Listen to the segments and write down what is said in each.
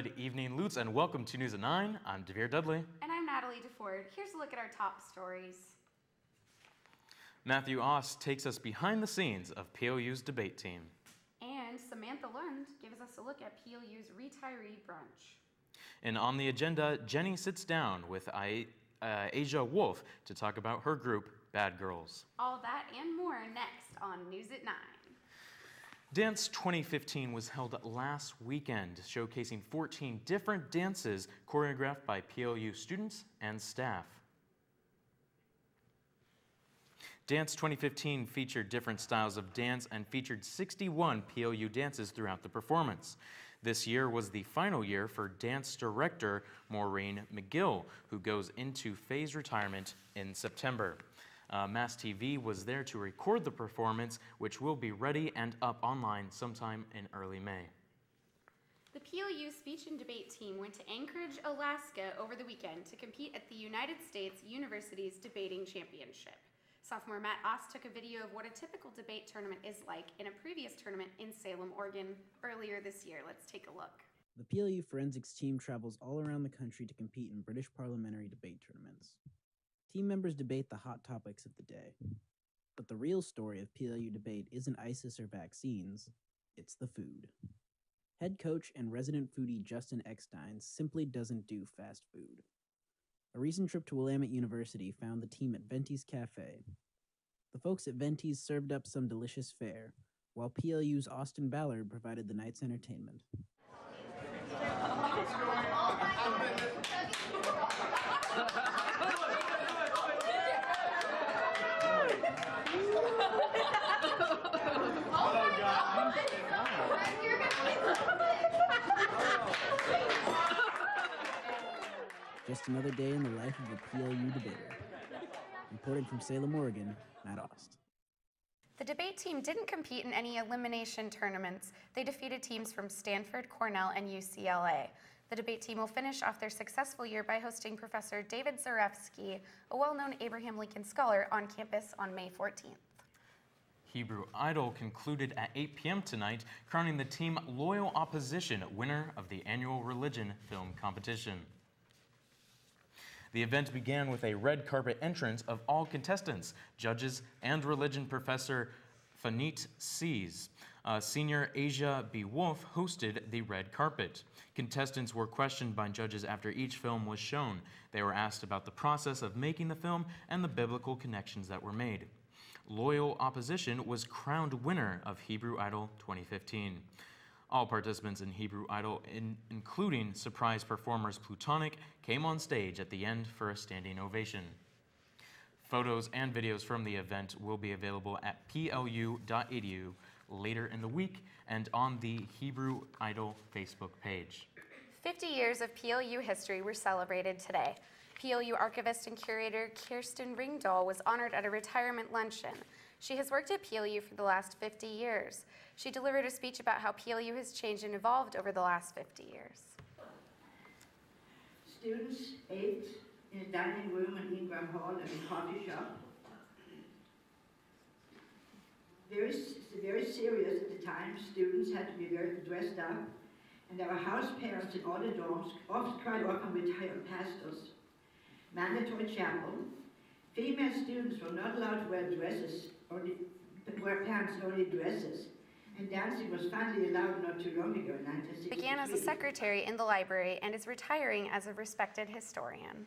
Good evening, Lutz, and welcome to News at 9. I'm Devere Dudley. And I'm Natalie DeFord. Here's a look at our top stories. Matthew Ost takes us behind the scenes of PLU's debate team. And Samantha Lund gives us a look at PLU's retiree brunch. And on the agenda, Jenny sits down with Asia Wolf to talk about her group, Bad Girls. All that and more next on News at 9. Dance 2015 was held last weekend, showcasing 14 different dances choreographed by PLU students and staff. Dance 2015 featured different styles of dance and featured 61 PLU dances throughout the performance. This year was the final year for dance director Maureen McGill, who goes into phased retirement in September. Mass TV was there to record the performance, which will be ready and up online sometime in early May. The PLU speech and debate team went to Anchorage, Alaska over the weekend to compete at the United States Universities Debating Championship. Sophomore Matt Ost took a video of what a typical debate tournament is like in a previous tournament in Salem, Oregon earlier this year. Let's take a look. The PLU forensics team travels all around the country to compete in British parliamentary debate tournaments. Team members debate the hot topics of the day. But the real story of PLU debate isn't ISIS or vaccines, it's the food. Head coach and resident foodie Justin Eckstein simply doesn't do fast food. A recent trip to Willamette University found the team at Venti's Cafe. The folks at Venti's served up some delicious fare, while PLU's Austin Ballard provided the night's entertainment. Just another day in the life of a PLU debater. Reporting from Salem, Oregon, Matt Ost. The debate team didn't compete in any elimination tournaments. They defeated teams from Stanford, Cornell, and UCLA. The debate team will finish off their successful year by hosting Professor David Zarefsky, a well-known Abraham Lincoln Scholar, on campus on May 14th. Hebrew Idol concluded at 8 p.m. tonight, crowning the team Loyal Opposition winner of the annual religion film competition. The event began with a red carpet entrance of all contestants, judges, and religion professor Fanit Sees. Senior Asia B. Wolf hosted the red carpet. Contestants were questioned by judges after each film was shown. They were asked about the process of making the film and the biblical connections that were made. Loyal Opposition was crowned winner of Hebrew Idol 2015. All participants in Hebrew Idol, including surprise performers Plutonic, came on stage at the end for a standing ovation. Photos and videos from the event will be available at plu.edu later in the week and on the Hebrew Idol Facebook page. 50 years of PLU history were celebrated today. PLU archivist and curator Kirsten Ringdahl was honored at a retirement luncheon. She has worked at PLU for the last 50 years. She delivered a speech about how PLU has changed and evolved over the last 50 years. Students ate in a dining room in Ingram Hall and a coffee shop. Very serious at the time. Students had to be very dressed up, and there were house parents in all the dorms, quite often retired pastors. Mandatory chapel. Female students were not allowed to wear dresses, wear pants, only dresses. And dancing was finally allowed not too long ago in 1963. Began as a secretary in the library and is retiring as a respected historian.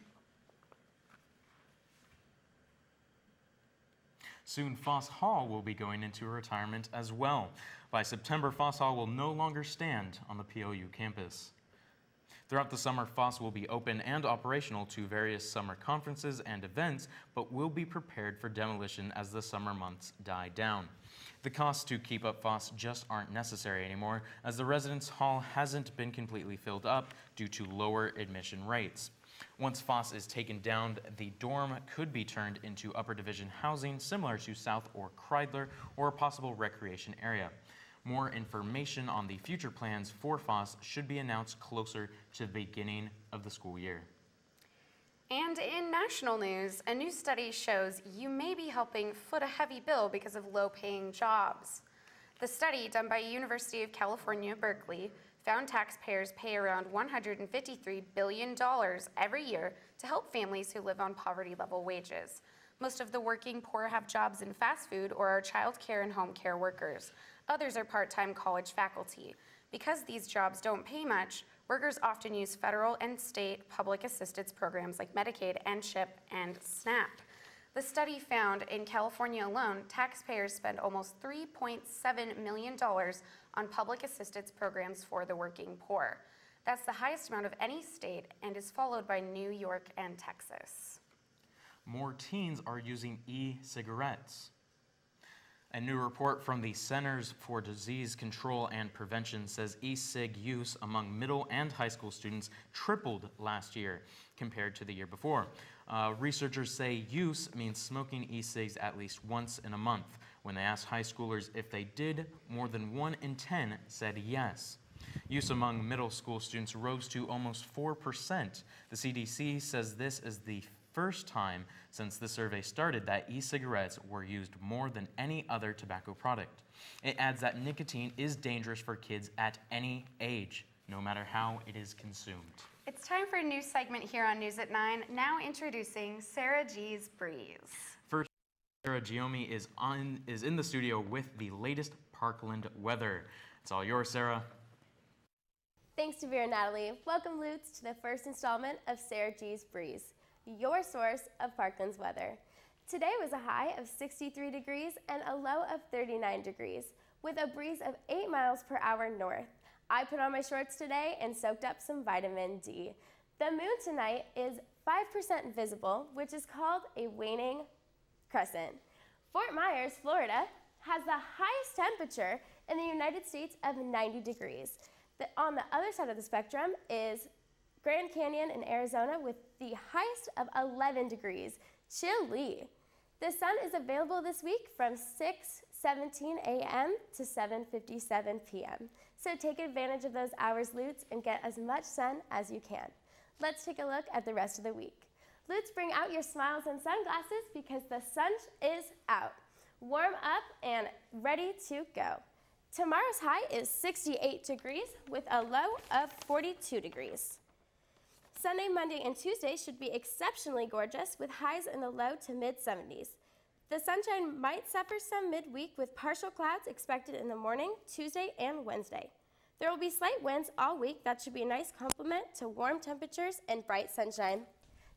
Soon, Foss Hall will be going into retirement as well. By September, Foss Hall will no longer stand on the PLU campus. Throughout the summer, Foss will be open and operational to various summer conferences and events, but will be prepared for demolition as the summer months die down. The costs to keep up Foss just aren't necessary anymore, as the residence hall hasn't been completely filled up due to lower admission rates. Once Foss is taken down, the dorm could be turned into upper division housing similar to South or Kreidler, or a possible recreation area. More information on the future plans for Foss should be announced closer to the beginning of the school year. And in national news, a new study shows you may be helping foot a heavy bill because of low-paying jobs. The study, done by University of California, Berkeley, found taxpayers pay around $153 billion every year to help families who live on poverty-level wages. Most of the working poor have jobs in fast food or are child care and home care workers. Others are part-time college faculty. Because these jobs don't pay much, workers often use federal and state public assistance programs like Medicaid and CHIP and SNAP. The study found in California alone, taxpayers spend almost $3.7 million on public assistance programs for the working poor. That's the highest amount of any state and is followed by New York and Texas. More teens are using e-cigarettes. A new report from the Centers for Disease Control and Prevention says e-cig use among middle and high school students tripled last year compared to the year before. Researchers say use means smoking e-cigs at least once in a month. When they asked high schoolers if they did, more than 1 in 10 said yes. Use among middle school students rose to almost 4%. The CDC says this is the first time since the survey started that e-cigarettes were used more than any other tobacco product. It adds that nicotine is dangerous for kids at any age, no matter how it is consumed. It's time for a new segment here on News at 9. Now introducing Sarah G's Breeze. First, Sarah Giomi is in the studio with the latest Parkland weather. It's all yours, Sarah. Thanks to Vera and Natalie. Welcome, Lutz, to the first installment of Sarah G's Breeze, your source of Parkland's weather. Today was a high of 63 degrees and a low of 39 degrees, with a breeze of 8 miles per hour north. I put on my shorts today and soaked up some vitamin D. The moon tonight is 5% visible, which is called a waning crescent. Fort Myers, Florida, has the highest temperature in the United States of 90 degrees. On the other side of the spectrum is Grand Canyon in Arizona with the highest of 11 degrees. Chilly. The sun is available this week from 6:17 a.m. to 7:57 p.m. So take advantage of those hours, Lutz, and get as much sun as you can. Let's take a look at the rest of the week. Lutz, bring out your smiles and sunglasses because the sun is out. Warm up and ready to go. Tomorrow's high is 68 degrees with a low of 42 degrees. Sunday, Monday, and Tuesday should be exceptionally gorgeous with highs in the low to mid-70s. The sunshine might suffer some midweek with partial clouds expected in the morning, Tuesday, and Wednesday. There will be slight winds all week that should be a nice complement to warm temperatures and bright sunshine.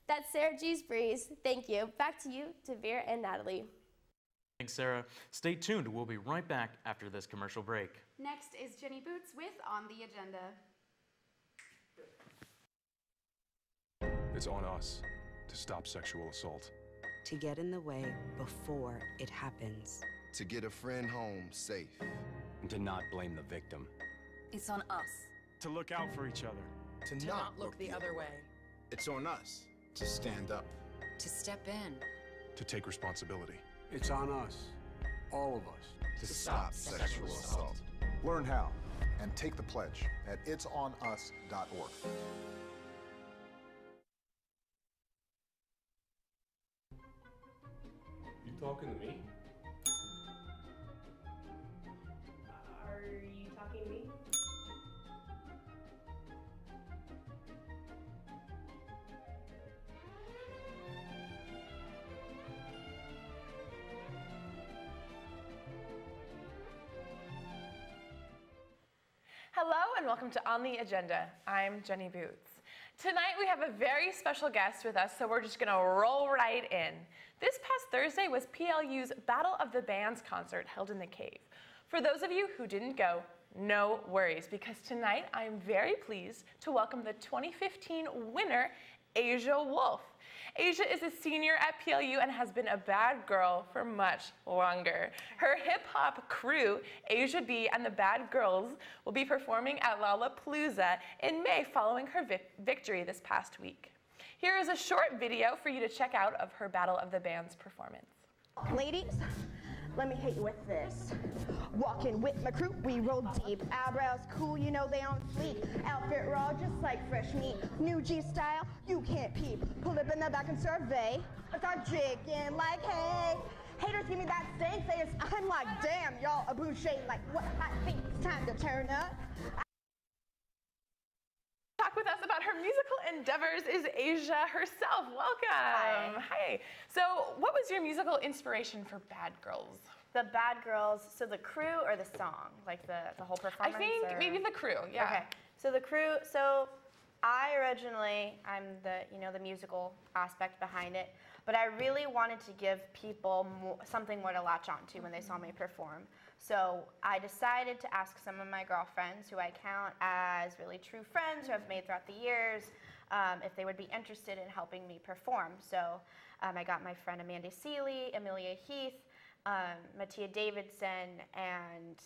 That's Sarah G's Breeze. Thank you. Back to you, to Vera and Natalie. Thanks, Sarah. Stay tuned. We'll be right back after this commercial break. Next is Jenny Boots with On the Agenda. It's on us to stop sexual assault. To get in the way before it happens. To get a friend home safe. And to not blame the victim. It's on us. To look out for each other. To not look the other way. It's on us to stand up. To step in. To take responsibility. It's on us, all of us. To stop sexual assault. Learn how and take the pledge at itsonus.org. You talking to me? Are you talking to me? Hello and welcome to On the Agenda. I'm Jenny Boots. Tonight we have a very special guest with us, so we're just gonna roll right in. This past Thursday was PLU's Battle of the Bands concert held in the Cave. For those of you who didn't go, no worries, because tonight I am very pleased to welcome the 2015 winner, Asia Wolf. Asia is a senior at PLU and has been a bad girl for much longer. Her hip-hop crew, Asia B and the Bad Girls, will be performing at Lollapalooza in May following her victory this past week. Here is a short video for you to check out of her Battle of the Bands performance. Ladies, let me hit you with this. Walking with my crew, we roll deep. Eyebrows cool, you know they on fleek. Outfit raw, just like fresh meat. New G style, you can't peep. Pull up in the back and survey. Start jigging like, hey. Haters give me that stank face. I'm like, damn, y'all a boucher. Like, what? I think it's time to turn up. musical endeavors is Asia herself. Welcome. Hi. So what was your musical inspiration for Bad Girls? The Bad Girls, so the crew or the song? Like the whole performance? I think maybe the crew, yeah. Okay. So the crew, so I originally, I'm the musical aspect behind it, but I really wanted to give people something more to latch onto when they saw me perform. So I decided to ask some of my girlfriends, who I count as really true friends, who I've made throughout the years, if they would be interested in helping me perform. So I got my friend Amanda Seeley, Amelia Heath, Mattia Davidson, and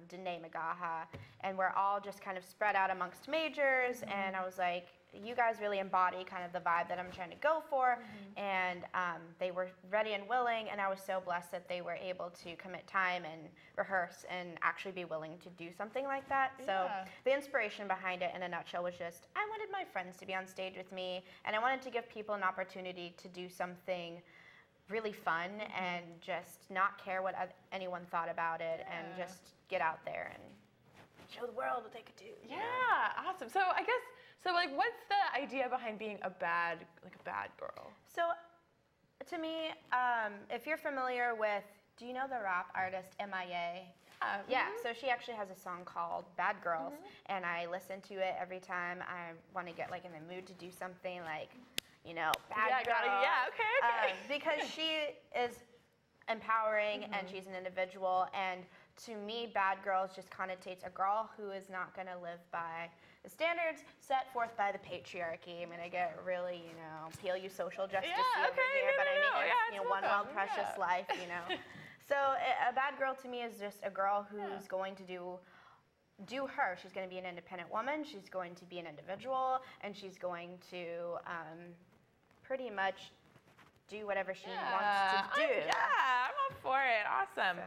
Danae Magaha, and we're all just kind of spread out amongst majors, and I was like, you guys really embody kind of the vibe that I'm trying to go for, and they were ready and willing, and I was so blessed that they were able to commit time and rehearse and actually be willing to do something like that. So the inspiration behind it in a nutshell was just, I wanted my friends to be on stage with me, and I wanted to give people an opportunity to do something really fun and just not care what anyone thought about it, and just get out there and show the world what they could do. Yeah, awesome. So I guess, like, what's the idea behind being a bad girl? So to me, if you're familiar with, do you know the rap artist MIA? Yeah, so she actually has a song called Bad Girls, and I listen to it every time I want to get like in the mood to do something like, bad girl. Okay. Because she is empowering and she's an individual, and to me, Bad Girls just connotates a girl who is not going to live by the standards set forth by the patriarchy. I mean, I get really, PLU social justice over here, but I mean, it's one wild, precious life, So a bad girl to me is just a girl who's going to do her. She's going to be an independent woman. She's going to be an individual, and she's going to pretty much do whatever she wants to do. I'm all for it. Awesome.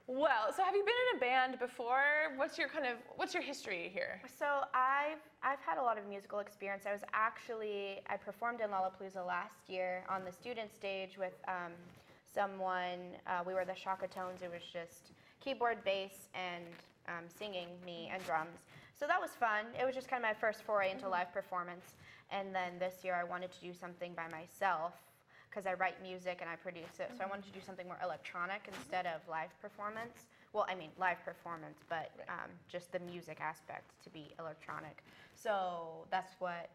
Well, so have you been in a band before? What's your history here? So I've had a lot of musical experience. I performed in Lollapalooza last year on the student stage with someone. We were the Shakatones. It was just keyboard, bass, and singing, me, and drums. So that was fun. It was just kind of my first foray into live performance. And then this year I wanted to do something by myself, because I write music and I produce it. So I wanted to do something more electronic instead of live performance. Well, I mean live performance, but just the music aspect to be electronic. So that's what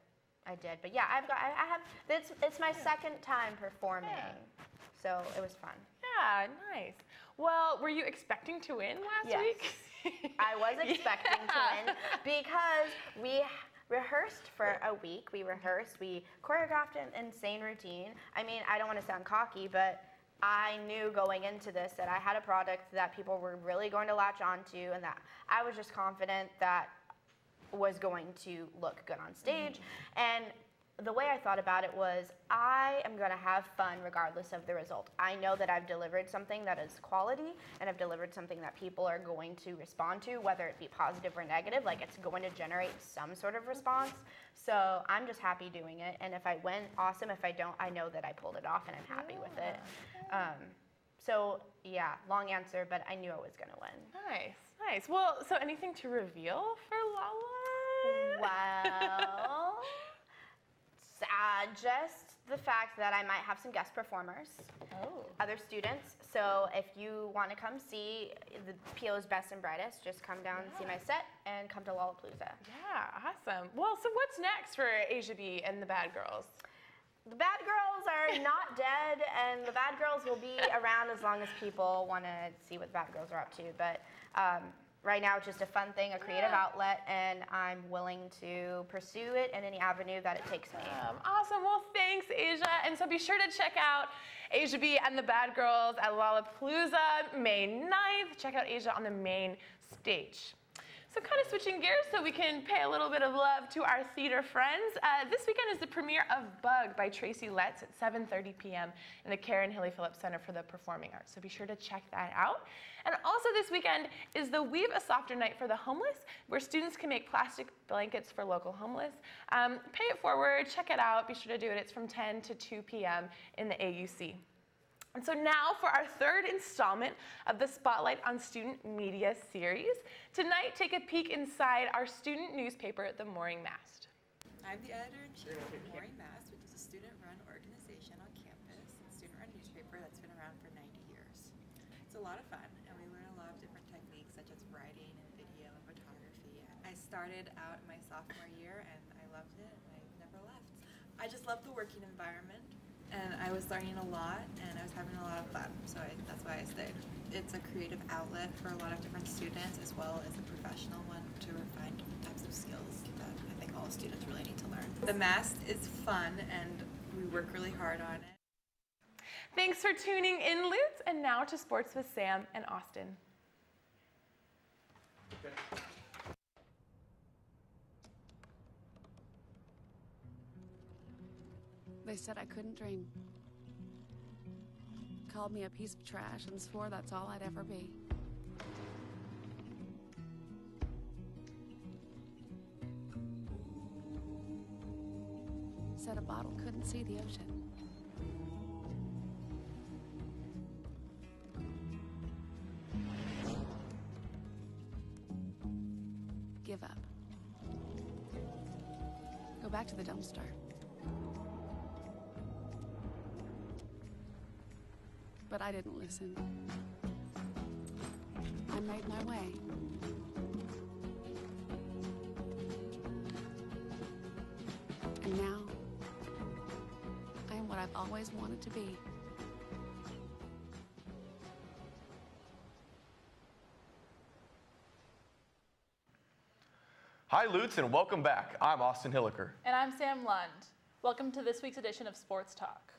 I did. But yeah, it's my second time performing. So it was fun. Yeah, nice. Well, were you expecting to win last week? I was expecting to win because we rehearsed for a week. We choreographed an insane routine. I mean, I don't want to sound cocky, but I knew going into this that I had a product that people were really going to latch onto, and that I was just confident that was going to look good on stage. And the way I thought about it was, I am going to have fun regardless of the result. I know that I've delivered something that is quality, and I've delivered something that people are going to respond to, whether it be positive or negative. Like, it's going to generate some sort of response. So I'm just happy doing it. And if I win, awesome. If I don't, I know that I pulled it off, and I'm happy with it. So yeah, long answer, but I knew I was going to win. Nice, nice. Well, so anything to reveal for Lolla? Well, just the fact that I might have some guest performers, other students. So if you want to come see the PL's Best and Brightest, just come down and see my set and come to Lollapalooza. Yeah, awesome. Well, so what's next for Asia B and the Bad Girls? The Bad Girls are not dead, and the Bad Girls will be around as long as people want to see what the Bad Girls are up to. But right now, it's just a fun thing, a creative outlet, and I'm willing to pursue it in any avenue that it takes me. Awesome. Well, thanks, Asia. And so be sure to check out Asia B and the Bad Girls at Lollapalooza May 9th. Check out Asia on the main stage. So kind of switching gears so we can pay a little bit of love to our theater friends. This weekend is the premiere of Bug by Tracy Letts at 7:30 p.m. in the Karen Hilly Phillips Center for the Performing Arts. So be sure to check that out. And also this weekend is the Weave a Softer Night for the Homeless, where students can make plastic blankets for local homeless. Pay it forward, check it out, be sure to do it. It's from 10 to 2 p.m. in the AUC. And so now for our third installment of the Spotlight on Student Media series. Tonight, take a peek inside our student newspaper, The Mooring Mast. I'm the editor-in-chief of Morning Mass, which is a student-run organization on campus, a student-run newspaper that's been around for 90 years. It's a lot of fun, and we learn a lot of different techniques such as writing and video and photography. I started out in my sophomore year, and I loved it, and I've never left. I just love the working environment, and I was learning a lot, and I was having a lot of fun, so that's why I stayed. It's a creative outlet for a lot of different students, as well as a professional one to refine different types of skills that I think all students really need to learn. The Mast is fun, and we work really hard on it. Thanks for tuning in, Lutz, and now to sports with Sam and Austin. Okay. They said I couldn't dream. Called me a piece of trash and swore that's all I'd ever be. Said a bottle couldn't see the ocean. Give up. Go back to the dumpster. But I didn't listen. I made my way. And now, I am what I've always wanted to be. Hi, Lutz, and welcome back. I'm Austin Hilliker. And I'm Sam Lund. Welcome to this week's edition of Sports Talk.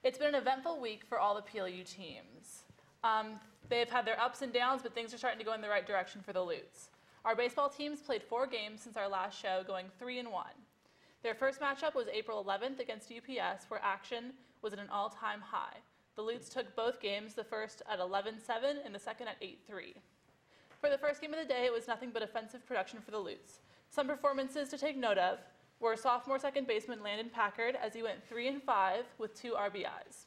It's been an eventful week for all the PLU teams. They've had their ups and downs, but things are starting to go in the right direction for the Lutes. Our baseball teams played 4 games since our last show, going 3-1. Their first matchup was April 11th against UPS, where action was at an all-time high. The Lutes took both games, the first at 11-7 and the second at 8-3. For the first game of the day, it was nothing but offensive production for the Lutes. Some performances to take note of were sophomore second baseman Landon Packard, as he went 3-5 with 2 RBIs.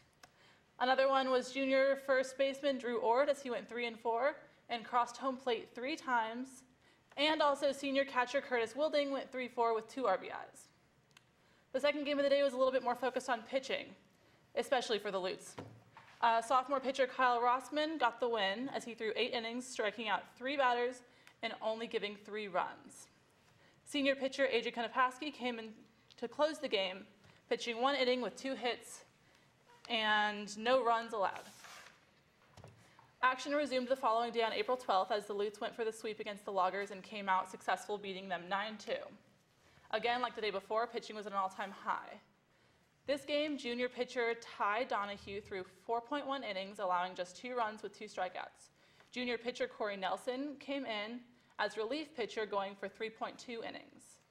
Another one was junior first baseman Drew Ord, as he went 3-4 and crossed home plate 3 times. And also senior catcher Curtis Wilding went 3-4 with 2 RBIs. The second game of the day was a little bit more focused on pitching, especially for the Lutes. Sophomore pitcher Kyle Rossman got the win as he threw 8 innings, striking out 3 batters and only giving 3 runs. Senior pitcher AJ Konopasky came in to close the game, pitching 1 inning with 2 hits and no runs allowed. Action resumed the following day on April 12th as the Lutes went for the sweep against the Loggers and came out successful, beating them 9-2. Again, like the day before, pitching was at an all-time high. This game, junior pitcher Ty Donahue threw 4.1 innings, allowing just 2 runs with 2 strikeouts. Junior pitcher Corey Nelson came in as relief pitcher, going for 3.2 innings.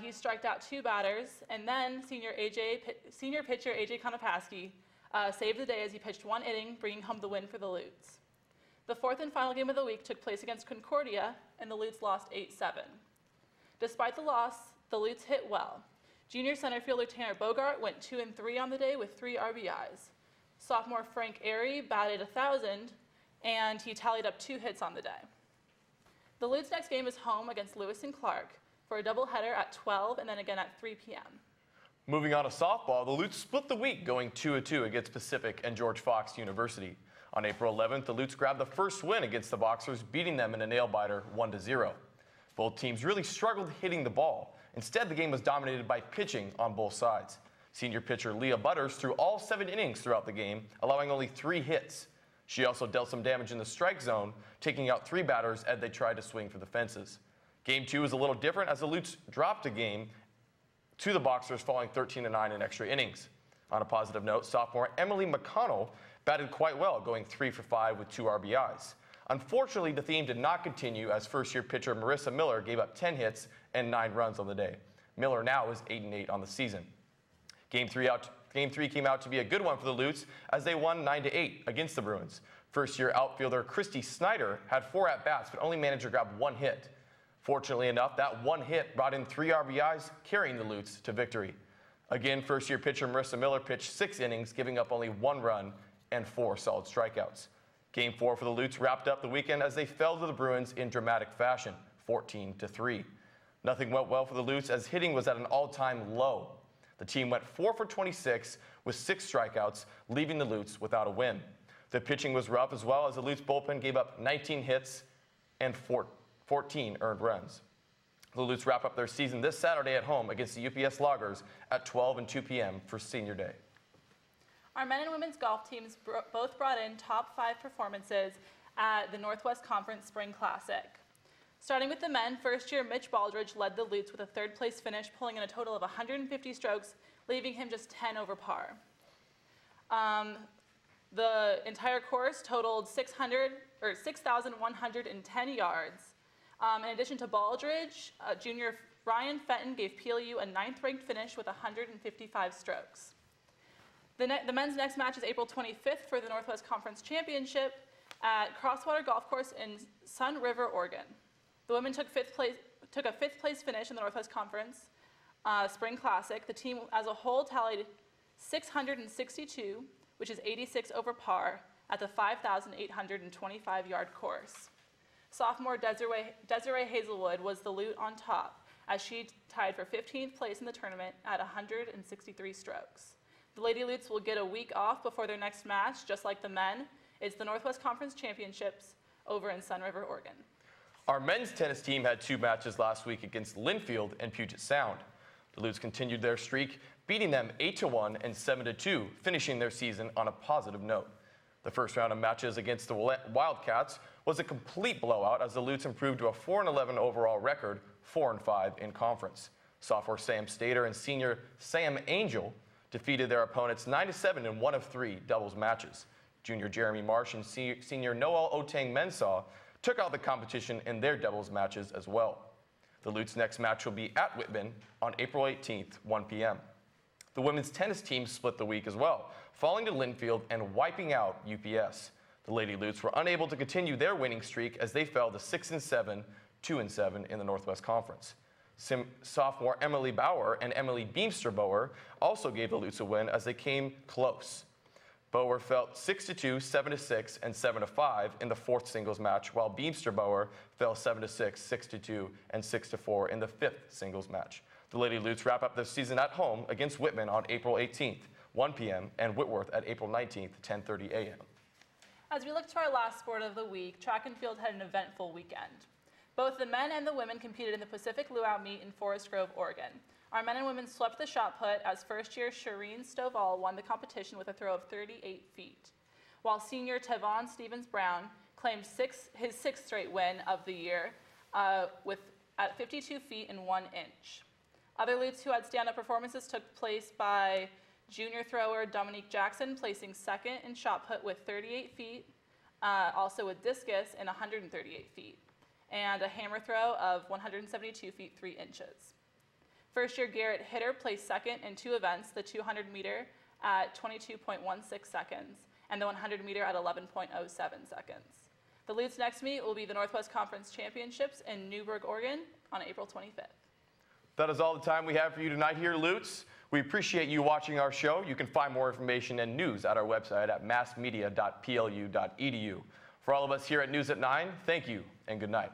He striked out 2 batters, and then senior pitcher AJ Konopasky saved the day as he pitched 1 inning, bringing home the win for the Lutes. The 4th and final game of the week took place against Concordia, and the Lutes lost 8-7. Despite the loss, the Lutes hit well. Junior center fielder Tanner Bogart went 2-3 on the day with 3 RBIs. Sophomore Frank Airy batted 1,000, and he tallied up 2 hits on the day. The Lutes' next game is home against Lewis and Clark for a doubleheader at 12 and then again at 3 p.m. Moving on to softball, the Lutes split the week, going 2-2 against Pacific and George Fox University. On April 11th, the Lutes grabbed the first win against the Boxers, beating them in a nail-biter 1-0. Both teams really struggled hitting the ball. Instead, the game was dominated by pitching on both sides. Senior pitcher Leah Butters threw all 7 innings throughout the game, allowing only 3 hits. She also dealt some damage in the strike zone, taking out 3 batters as they tried to swing for the fences. Game 2 was a little different as the Lutes dropped a game to the Boxers, falling 13-9 in extra innings. On a positive note, sophomore Emily McConnell batted quite well, going 3-for-5 with 2 RBIs. Unfortunately, the theme did not continue as first-year pitcher Marissa Miller gave up 10 hits and 9 runs on the day. Miller now is 8-8 on the season. Game 3 came out to be a good one for the Lutes as they won 9-8 against the Bruins. First-year outfielder Christy Snyder had 4 at-bats but only managed to grab 1 hit. Fortunately enough, that 1 hit brought in 3 RBIs, carrying the Lutes to victory. Again, first-year pitcher Marissa Miller pitched 6 innings, giving up only 1 run and 4 solid strikeouts. Game 4 for the Lutes wrapped up the weekend as they fell to the Bruins in dramatic fashion, 14-3. Nothing went well for the Lutes as hitting was at an all-time low. The team went 4 for 26 with 6 strikeouts, leaving the Lutes without a win. The pitching was rough as well as the Lutes bullpen gave up 19 hits and 14 earned runs. The Lutes wrap up their season this Saturday at home against the UPS Loggers at 12 and 2 p.m. for Senior Day. Our men and women's golf teams both brought in top 5 performances at the Northwest Conference Spring Classic. Starting with the men, first-year Mitch Baldridge led the Lutes with a third-place finish, pulling in a total of 150 strokes, leaving him just 10 over par. The entire course totaled 6,110 yards. In addition to Baldridge, junior Ryan Fenton gave PLU a 9th-ranked finish with 155 strokes. The men's next match is April 25th for the Northwest Conference Championship at Crosswater Golf Course in Sun River, Oregon. The women took a 5th place finish in the Northwest Conference Spring Classic. The team as a whole tallied 662, which is 86 over par, at the 5,825-yard course. Sophomore Desiree Hazelwood was the Lute on top, as she tied for 15th place in the tournament at 163 strokes. The Lady Lutes will get a week off before their next match, just like the men. It's the Northwest Conference Championships over in Sun River, Oregon. Our men's tennis team had 2 matches last week against Linfield and Puget Sound. The Lutes continued their streak, beating them 8-1 and 7-2, finishing their season on a positive note. The first round of matches against the Wildcats was a complete blowout as the Lutes improved to a 4-11 overall record, 4-5 in conference. Sophomore Sam Stater and senior Sam Angel defeated their opponents 9-7 in 1 of 3 doubles matches. Junior Jeremy Marsh and senior Noel Otang Mensah took out the competition in their doubles matches as well. The Lutes' next match will be at Whitman on April 18th, 1 p.m. The women's tennis team split the week as well, falling to Linfield and wiping out UPS. The Lady Lutes were unable to continue their winning streak as they fell to 6-7, 2-7 in the Northwest Conference. Sophomore Emily Bauer and Emily Beamster Bauer also gave the Lutes a win as they came close. Bauer fell 6-2, 7-6, and 7-5 in the 4th singles match, while Beamster Bauer fell 7-6, 6-2, and 6-4 in the 5th singles match. The Lady Lutes wrap up their season at home against Whitman on April 18th, 1 p.m., and Whitworth at April 19th, 10:30 a.m. As we look to our last sport of the week, track and field had an eventful weekend. Both the men and the women competed in the Pacific Luau meet in Forest Grove, Oregon. Our men and women swept the shot put as first-year Shireen Stovall won the competition with a throw of 38 feet, while senior Tevon Stevens-Brown claimed his 6th straight win of the year at 52 feet and 1 inch. Other Lutes who had stand-up performances took place by junior thrower Dominique Jackson, placing 2nd in shot put with 38 feet, also with discus in 138 feet, and a hammer throw of 172 feet 3 inches. First-year Garrett Hitter placed 2nd in 2 events, the 200-meter at 22.16 seconds and the 100-meter at 11.07 seconds. The Lutes' next meet will be the Northwest Conference Championships in Newberg, Oregon on April 25th. That is all the time we have for you tonight here, Lutes. We appreciate you watching our show. You can find more information and news at our website at massmedia.plu.edu. For all of us here at News at 9, thank you and good night.